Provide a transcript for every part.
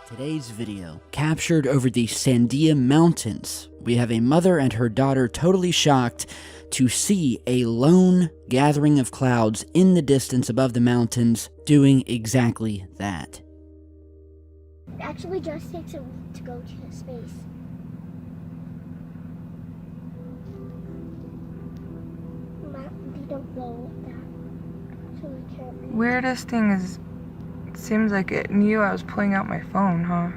Today's video, captured over the Sandia Mountains. We have a mother and her daughter totally shocked to see a lone gathering of clouds in the distance above the mountains doing exactly that. It actually just takes a week to go to space. We don't know that, so we can't. Weirdest thing is, it seems like it knew I was pulling out my phone, huh?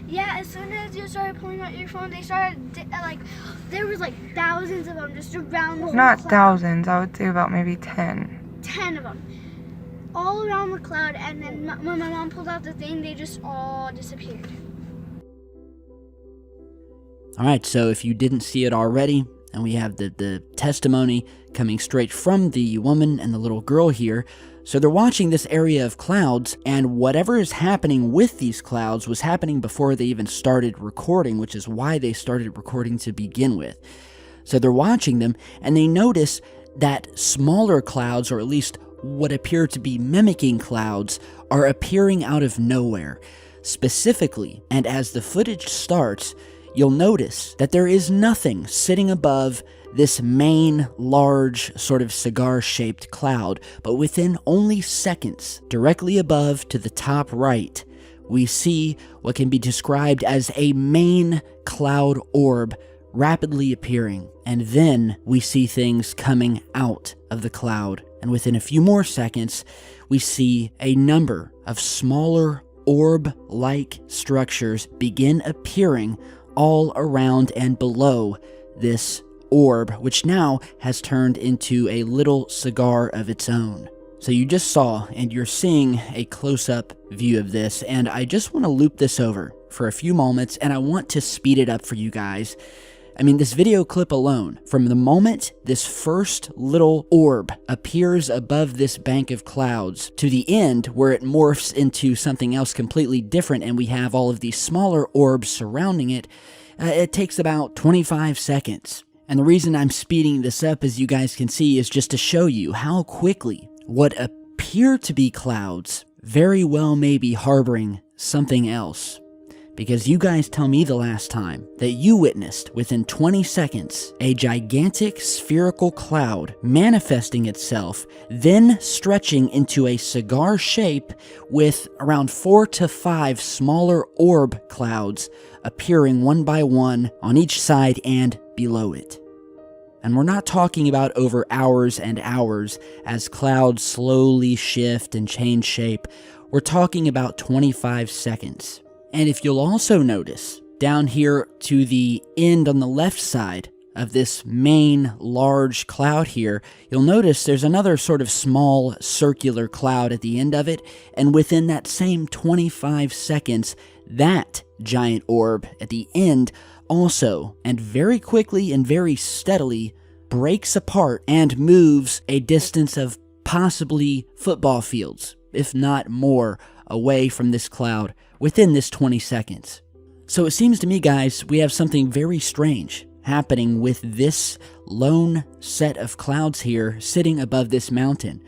Yeah, as soon as you started pulling out your phone, they started, there was like thousands of them just around the whole Not cloud. thousands, I would say about maybe 10. 10 of them. All around the cloud, and then when my mom pulled out the thing, they just all disappeared. Alright, so if you didn't see it already, and we have the testimony coming straight from the woman and the little girl here. So they're watching this area of clouds, and whatever is happening with these clouds was happening before they even started recording, which is why they started recording to begin with. So they're watching them, and they notice that smaller clouds, or at least what appear to be mimicking clouds, are appearing out of nowhere. Specifically, and as the footage starts, you'll notice that there is nothing sitting above this main, large, sort of cigar-shaped cloud, but within only seconds, directly above to the top right, we see what can be described as a main cloud orb rapidly appearing, and then we see things coming out of the cloud, and within a few more seconds, we see a number of smaller orb-like structures begin appearing all around and below this orb, which now has turned into a little cigar of its own. So you just saw, and you're seeing a close-up view of this, and I just want to loop this over for a few moments, and I want to speed it up for you guys. I mean, this video clip alone, from the moment this first little orb appears above this bank of clouds to the end where it morphs into something else completely different and we have all of these smaller orbs surrounding it, it takes about 25 seconds. And the reason I'm speeding this up, as you guys can see, is just to show you how quickly what appear to be clouds very well may be harboring something else. Because you guys tell me the last time that you witnessed, within 20 seconds, a gigantic spherical cloud manifesting itself, then stretching into a cigar shape with around 4 to 5 smaller orb clouds appearing one by one on each side and below it. And we're not talking about over hours and hours as clouds slowly shift and change shape. We're talking about 25 seconds. And if you'll also notice, down here to the end on the left side of this main large cloud here, you'll notice there's another sort of small circular cloud at the end of it, and within that same 25 seconds, that giant orb at the end also, and very quickly and very steadily, breaks apart and moves a distance of possibly football fields, if not more, away from this cloud within this 20 seconds. So it seems to me, guys, we have something very strange happening with this lone set of clouds here sitting above this mountain.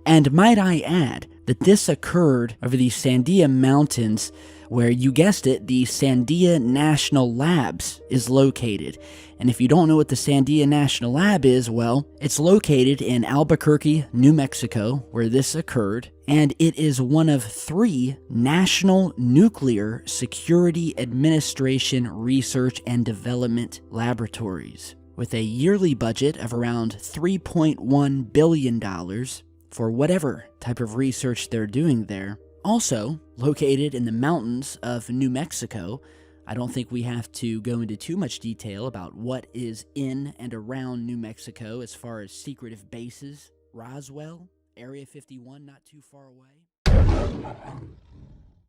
And might I add that this occurred over the Sandia Mountains, where, you guessed it, the Sandia National Labs is located. And if you don't know what the Sandia National Lab is, well, it's located in Albuquerque, New Mexico, where this occurred, and it is one of 3 National Nuclear Security Administration Research and Development Laboratories, with a yearly budget of around $3.1 billion for whatever type of research they're doing there. Also, located in the mountains of New Mexico. I don't think we have to go into too much detail about what is in and around New Mexico as far as secretive bases. Roswell, Area 51, not too far away.